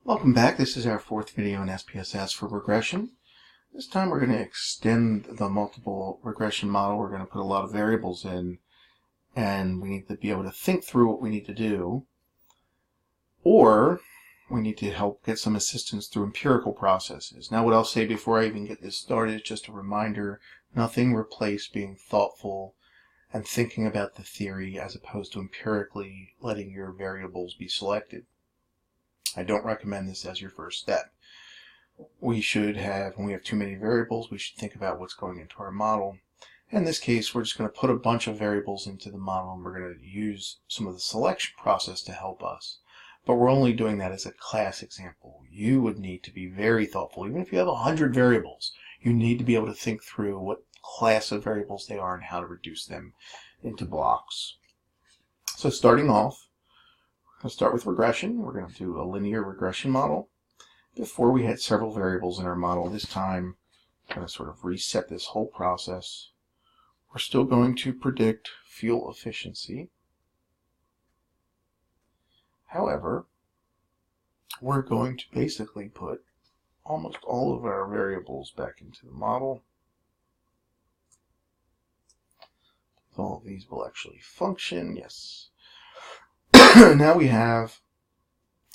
Welcome back. This is our fourth video in SPSS for regression. This time we're going to extend the multiple regression model. We're going to put a lot of variables in, and we need to be able to think through what we need to do, or we need to help get some assistance through empirical processes. Now, what I'll say before I even get this started is just a reminder: nothing replaces being thoughtful and thinking about the theory as opposed to empirically letting your variables be selected. I don't recommend this as your first step. We should have, when we have too many variables, we should think about what's going into our model. In this case, we're just going to put a bunch of variables into the model, and we're going to use some of the selection process to help us. But we're only doing that as a class example. You would need to be very thoughtful. Even if you have 100 variables, you need to be able to think through what class of variables they are and how to reduce them into blocks. So starting off, we'll start with regression. We're going to do a linear regression model. Before, we had several variables in our model. This time, I'm going to sort of reset this whole process. We're still going to predict fuel efficiency. However, we're going to basically put almost all of our variables back into the model. All of these will actually function, yes. Now we have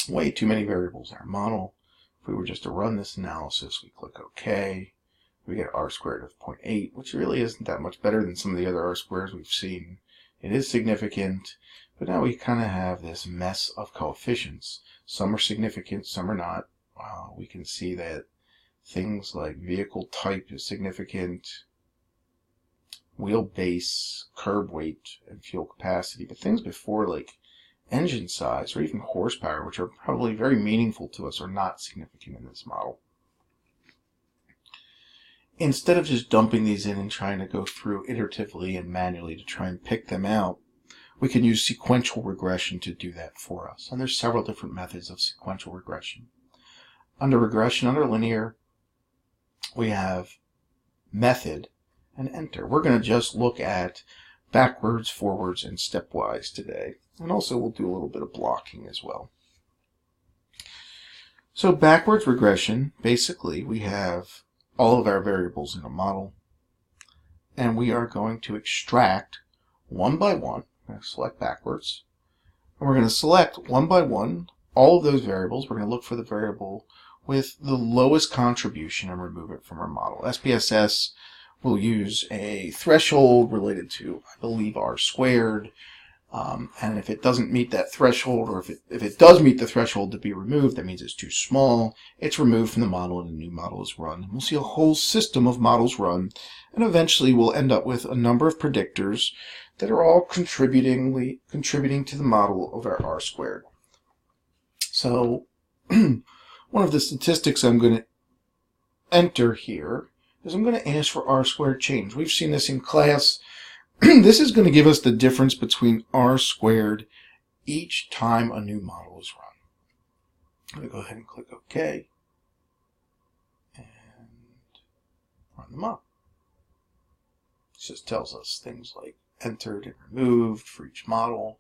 way too many variables in our model. If we were just to run this analysis, we click OK. We get r squared of 0.8, which really isn't that much better than some of the other r squares we've seen. It is significant, but now we kind of have this mess of coefficients. Some are significant, some are not. We can see that things like vehicle type is significant, wheelbase, curb weight, and fuel capacity, but things before like engine size or even horsepower, which are probably very meaningful to us, are not significant in this model. Instead of just dumping these in and trying to go through iteratively and manually to try and pick them out, we can use sequential regression to do that for us. And there's several different methods of sequential regression. Under regression, under linear, we have method and enter. We're going to just look at backwards, forwards, and stepwise today. And also we'll do a little bit of blocking as well. So backwards regression, basically we have all of our variables in a model, and we are going to extract one by one. I'm going to select backwards, and we're going to select one by one all of those variables. We're going to look for the variable with the lowest contribution and remove it from our model. SPSS will use a threshold related to, I believe, r squared. And if it doesn't meet that threshold, or if it does meet the threshold to be removed, that means it's too small. It's removed from the model and a new model is run. And we'll see a whole system of models run, and eventually we'll end up with a number of predictors that are all contributing to the model of our r squared. So one of the statistics I'm going to enter here is I'm going to ask for r squared change. We've seen this in class. This is going to give us the difference between r squared each time a new model is run. I'm going to go ahead and click OK and run them up. This just tells us things like entered and removed for each model.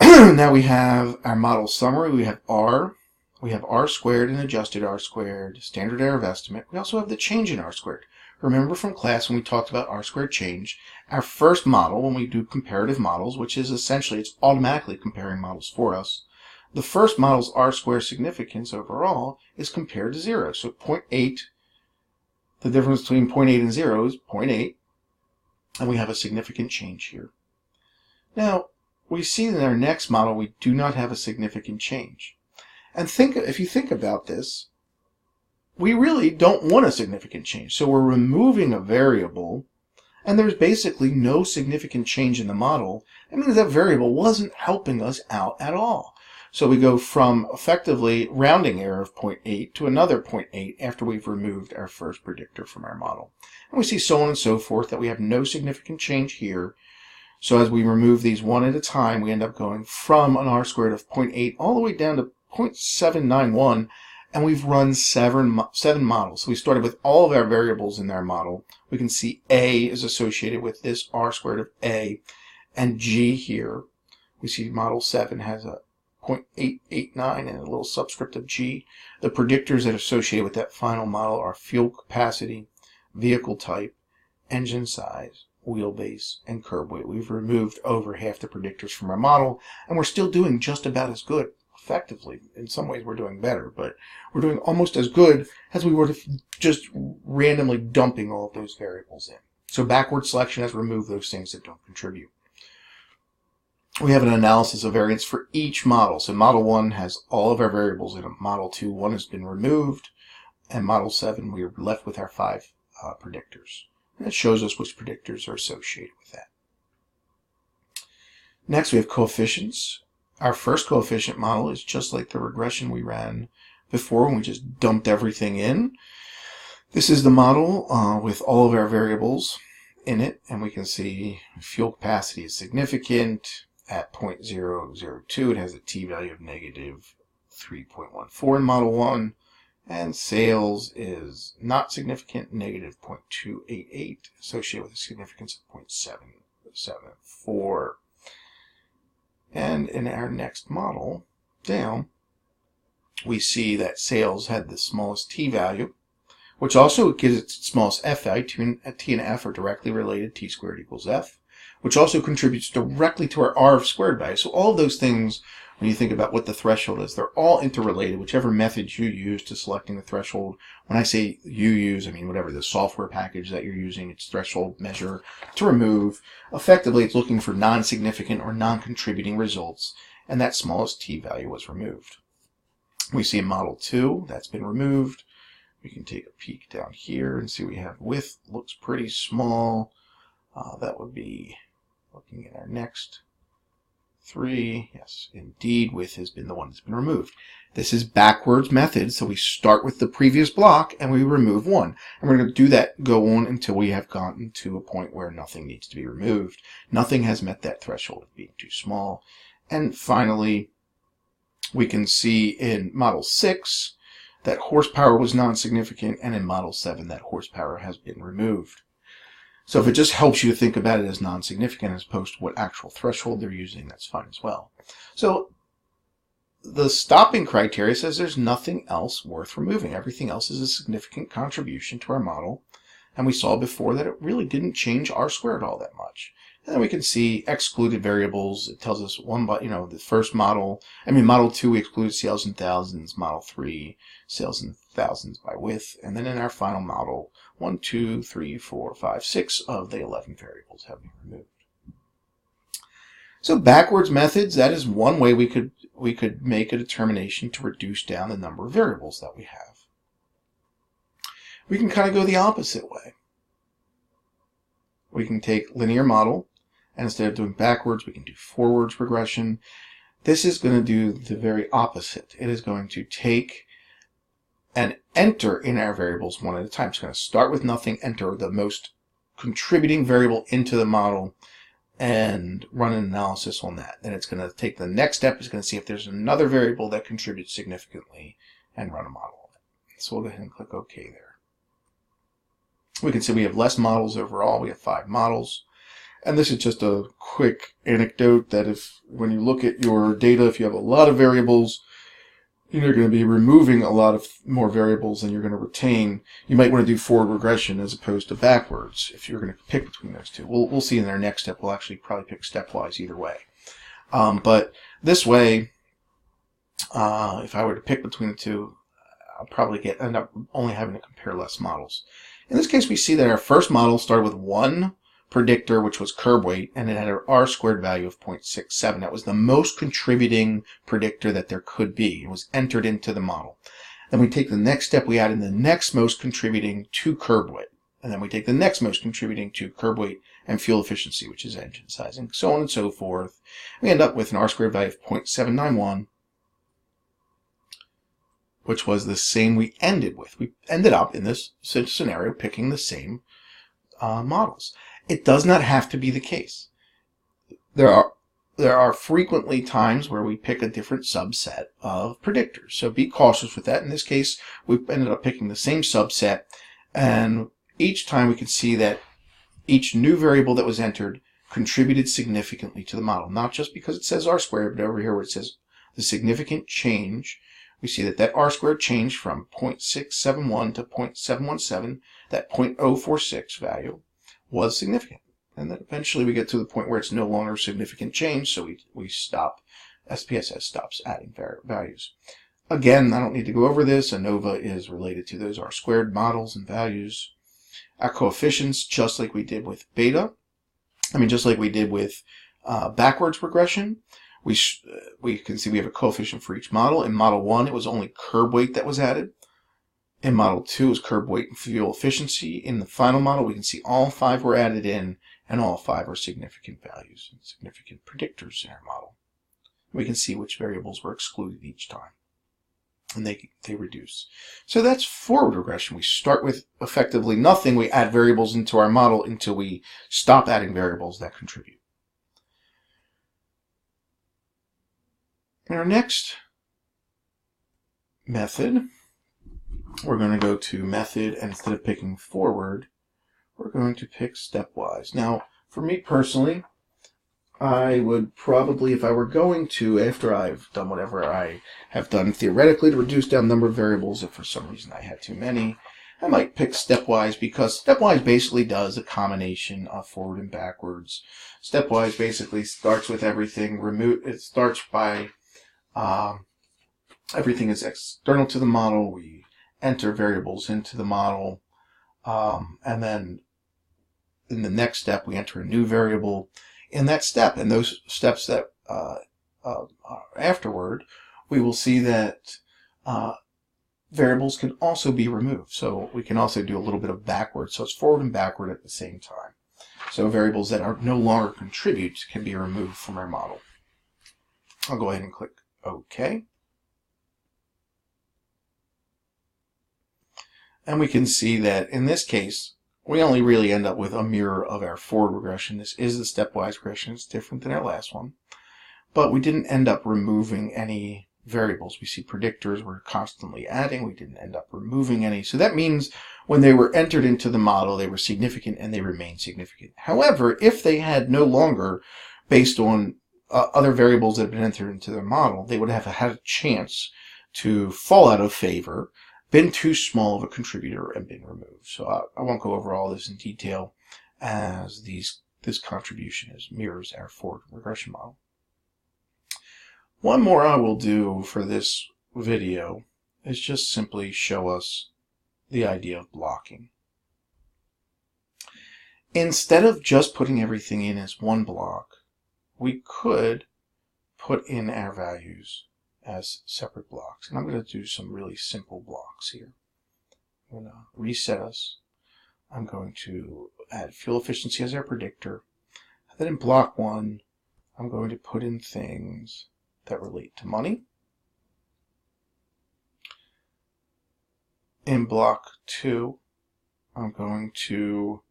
Now we have our model summary. We have r squared and adjusted r squared, standard error of estimate. We also have the change in r squared. Remember from class when we talked about r squared change, our first model, when we do comparative models, which is essentially it's automatically comparing models for us, the first model's r squared significance overall is compared to 0. So 0.8, the difference between 0.8 and 0 is 0.8, and we have a significant change here. Now, we see that in our next model we do not have a significant change. And if you think about this, we really don't want a significant change. So we're removing a variable, and there's basically no significant change in the model. That means that variable wasn't helping us out at all. So we go from effectively rounding error of 0.8 to another 0.8 after we've removed our first predictor from our model. And we see so on and so forth that we have no significant change here. So as we remove these one at a time, we end up going from an r squared of 0.8 all the way down to 0.791, and we've run seven models. So we started with all of our variables in our model. We can see A is associated with this r squared of A, and G here. We see model 7 has a 0.889 and a little subscript of G. The predictors that are associated with that final model are fuel capacity, vehicle type, engine size, wheelbase, and curb weight. We've removed over half the predictors from our model, and we're still doing just about as good. Effectively, in some ways we're doing better, but we're doing almost as good as we were just randomly dumping all of those variables in. So backward selection has removed those things that don't contribute. We have an analysis of variance for each model. So model 1 has all of our variables in it. Model 2, 1 has been removed, and model 7, we are left with our 5 predictors. And it shows us which predictors are associated with that. Next, we have coefficients. Our first coefficient model is just like the regression we ran before when we just dumped everything in. This is the model with all of our variables in it, and we can see fuel capacity is significant at 0.002. It has a t-value of negative 3.14 in model 1, and sales is not significant, negative 0.288, associated with a significance of 0.774. And in our next model down, we see that sales had the smallest t-value, which also gives its smallest f value. T and f are directly related, t squared equals f, which also contributes directly to our r squared value. So all of those things, when you think about what the threshold is, they're all interrelated, whichever method you use to selecting the threshold. When I say you use, I mean whatever the software package that you're using, its threshold measure to remove. Effectively, it's looking for non-significant or non-contributing results, and that smallest t-value was removed. We see in model 2, that's been removed. We can take a peek down here and see we have width looks pretty small. That would be looking at our next 3. Yes, indeed, width has been the one that's been removed. This is backwards method, so we start with the previous block and we remove 1. And we're going to do that, go on until we have gotten to a point where nothing needs to be removed. Nothing has met that threshold of being too small. And finally, we can see in model 6 that horsepower was non-significant, and in model 7 that horsepower has been removed. So if it just helps you to think about it as non-significant as opposed to what actual threshold they're using, that's fine as well. So the stopping criteria says there's nothing else worth removing. Everything else is a significant contribution to our model. And we saw before that it really didn't change r squared all that much. And then we can see excluded variables. It tells us the first model. Model 2 we excluded sales in thousands. Model 3 sales in thousands by width. And then in our final model, 1, 2, 3, 4, 5, 6 of the 11 variables have been removed. So backwards methods, that is one way we could make a determination to reduce down the number of variables that we have. We can kind of go the opposite way. We can take linear model, and instead of doing backwards, we can do forwards regression. This is going to do the very opposite. It is going to take and enter in our variables one at a time. It's going to start with nothing, enter the most contributing variable into the model, and run an analysis on that. Then it's going to take the next step, it's going to see if there's another variable that contributes significantly, and run a model on it. So we'll go ahead and click OK there. We can see we have less models overall. We have 5 models. And this is just a quick anecdote that when you look at your data, if you have a lot of variables, you're going to be removing a lot of more variables than you're going to retain. You might want to do forward regression as opposed to backwards if you're going to pick between those two. We'll see in our next step. We'll actually probably pick stepwise either way. But this way, if I were to pick between the two, I'll probably end up only having to compare less models. In this case, we see that our first model started with 1 predictor, which was curb weight, and it had an r squared value of 0.67. That was the most contributing predictor that there could be. It was entered into the model. Then we take the next step, we add in the next most contributing to curb weight. And then we take the next most contributing to curb weight and fuel efficiency, which is engine size, and so on and so forth. We end up with an r squared value of 0.791, which was the same we ended with. We ended up in this scenario picking the same models. It does not have to be the case. There are frequently times where we pick a different subset of predictors. So be cautious with that. In this case, we ended up picking the same subset, and each time we can see that each new variable that was entered contributed significantly to the model. Not just because it says r squared, but over here where it says the significant change, we see that that r-squared changed from 0.671 to 0.717, that 0.046 value was significant. And then eventually we get to the point where it's no longer a significant change, so we stop, SPSS stops adding values. Again, I don't need to go over this. ANOVA is related to those r-squared models and values. Our coefficients, just like we did with just like we did with backwards regression, we can see we have a coefficient for each model. In model 1, it was only curb weight that was added. In model 2, it was curb weight and fuel efficiency. In the final model, we can see all 5 were added in, and all 5 are significant values and significant predictors in our model. We can see which variables were excluded each time, and they reduce. So that's forward regression. We start with effectively nothing. We add variables into our model until we stop adding variables that contribute. In our next method, we're going to go to method, and instead of picking forward, we're going to pick stepwise. Now, for me personally, I would probably, if I were going to, after I've done whatever I have done theoretically to reduce down the number of variables, if for some reason I had too many, I might pick stepwise, because stepwise basically does a combination of forward and backwards. Stepwise basically starts with everything. It starts by everything is external to the model. We enter variables into the model, and then in the next step we enter a new variable in that step. And those steps that afterward, we will see that variables can also be removed. So we can also do a little bit of backward. So it's forward and backward at the same time. So variables that are no longer contribute can be removed from our model. I'll go ahead and click OK. And we can see that in this case, we only really end up with a mirror of our forward regression. This is the stepwise regression. It's different than our last one. But we didn't end up removing any variables. We see predictors we're constantly adding. We didn't end up removing any. So that means when they were entered into the model, they were significant and they remain significant. However, if they had no longer, based on other variables that have been entered into their model, they would have had a chance to fall out of favor, been too small of a contributor, and been removed. So I won't go over all this in detail, as this contribution mirrors our forward regression model. One more I will do for this video is just simply show us the idea of blocking. Instead of just putting everything in as one block, we could put in our values as separate blocks. And I'm going to do some really simple blocks here. I'm going to reset us. I'm going to add fuel efficiency as our predictor. And then in block 1, I'm going to put in things that relate to money. In block 2, I'm going to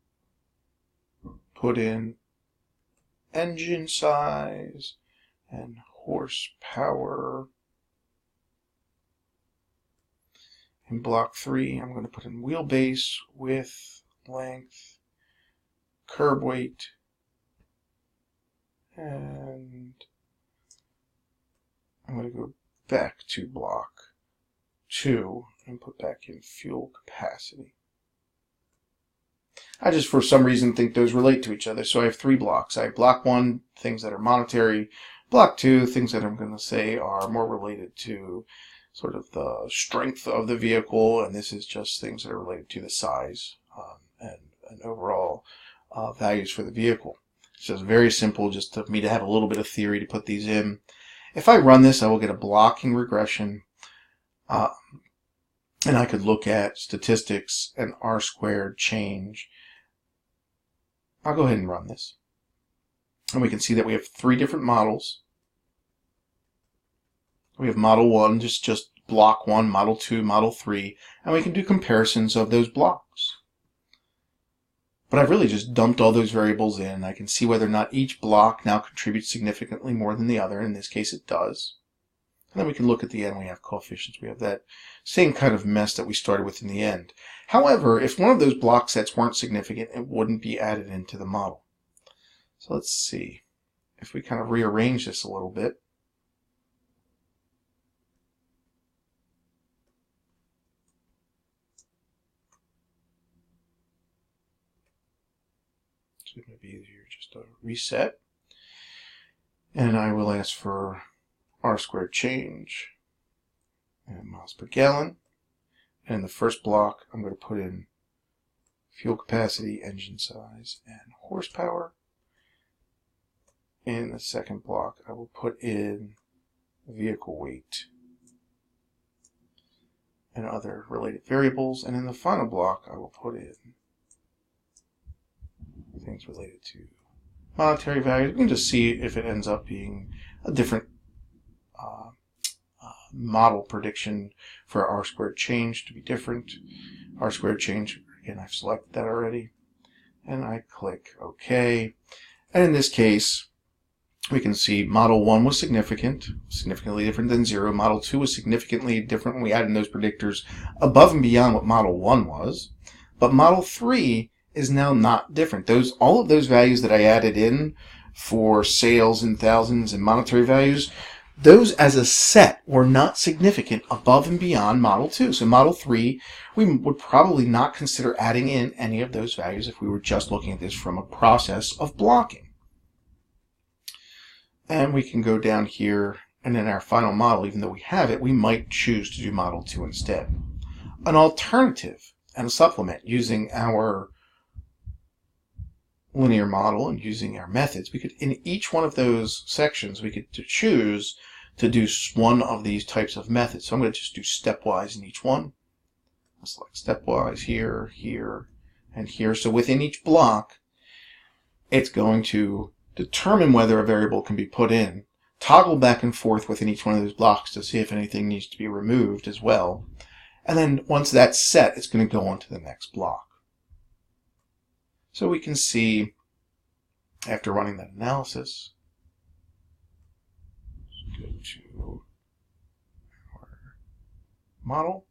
put in engine size and horsepower. In block 3, I'm going to put in wheelbase, width, length, curb weight, and I'm going to go back to block 2 and put back in fuel capacity. I just, for some reason, think those relate to each other. So I have 3 blocks. I have block 1, things that are monetary. Block 2, things that I'm going to say are more related to sort of the strength of the vehicle. And this is just things that are related to the size and overall values for the vehicle. It's just very simple, just for me to have a little bit of theory to put these in. If I run this, I will get a blocking regression. And I could look at statistics and R-squared change. I'll go ahead and run this. And we can see that we have 3 different models. We have model 1, just block 1, model 2, model 3, and we can do comparisons of those blocks. But I've really just dumped all those variables in. I can see whether or not each block now contributes significantly more than the other. In this case, it does. And then we can look at the end. We have coefficients. We have that same kind of mess that we started with in the end. However, if one of those block sets weren't significant, it wouldn't be added into the model. So let's see if we kind of rearrange this a little bit. So it might be easier just to reset. And I will ask for R squared change and miles per gallon. And in the first block, I'm going to put in fuel capacity, engine size, and horsepower. In the second block, I will put in vehicle weight and other related variables. And in the final block, I will put in things related to monetary values. We can just see if it ends up being a different model prediction for R squared change to be different. R squared change, again, I've selected that already. And I click OK. And in this case, we can see Model 1 was significantly different than 0. Model 2 was significantly different when we added those predictors above and beyond what Model 1 was. But Model 3 is now not different. All of those values that I added in for sales in thousands and monetary values, those as a set were not significant above and beyond Model 2. So Model 3, we would probably not consider adding in any of those values if we were just looking at this from a process of blocking. And we can go down here, and in our final model, even though we have it, we might choose to do Model 2 instead. An alternative and a supplement using our linear model and using our methods, we could, in each one of those sections, we could choose to do one of these types of methods. So I'm going to just do stepwise in each one. I'll select stepwise here, here, and here. So within each block, it's going to determine whether a variable can be put in, toggle back and forth within each one of those blocks to see if anything needs to be removed as well. And then once that's set, it's going to go on to the next block. So we can see, after running that analysis, let's go to our model.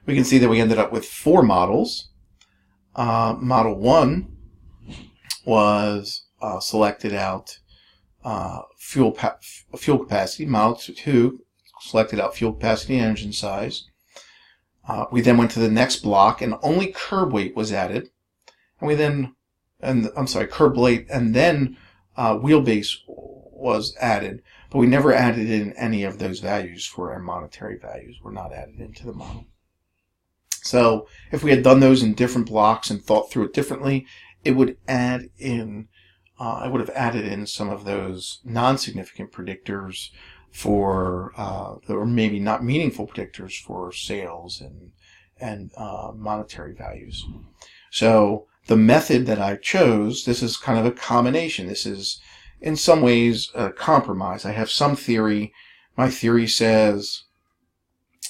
We can see that we ended up with 4 models. Model 1 was selected out fuel capacity. Model 2 selected out fuel capacity and engine size. We then went to the next block, and only curb weight was added. And we then, curb weight, and then wheelbase was added, but we never added in any of those values for our monetary values. Were not added into the model. So if we had done those in different blocks and thought through it differently, it would add in, it would have added in some of those non-significant predictors for, or maybe not meaningful predictors for sales and monetary values. So the method that I chose, this is kind of a combination. This is in some ways a compromise. I have some theory. My theory says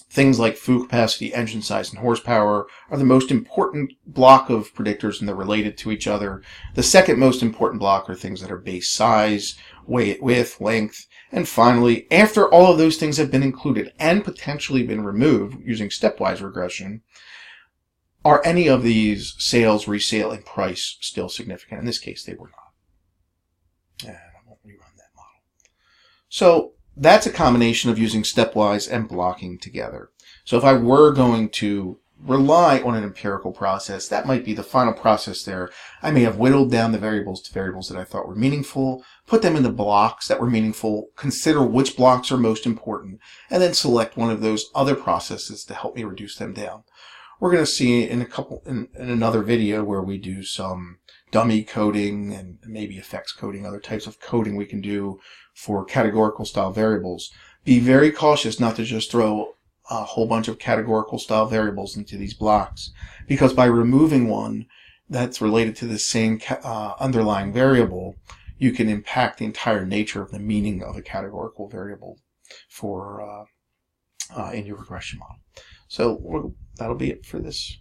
things like fuel capacity, engine size, and horsepower are the most important block of predictors, and they're related to each other. The second most important block are things that are base size, weight, width, length. And finally, after all of those things have been included and potentially been removed using stepwise regression, are any of these sales, resale, and price still significant? In this case, they were not. And I won't rerun that model. So that's a combination of using stepwise and blocking together. So if I were going to rely on an empirical process, that might be the final process there. I may have whittled down the variables to variables that I thought were meaningful, put them into blocks that were meaningful, consider which blocks are most important, and then select one of those other processes to help me reduce them down. We're going to see in another video where we do some dummy coding and maybe effects coding, other types of coding we can do for categorical style variables. Be very cautious not to just throw a whole bunch of categorical style variables into these blocks, because by removing one that's related to the same underlying variable, you can impact the entire nature of the meaning of a categorical variable for in your regression model. So that'll be it for this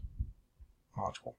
module.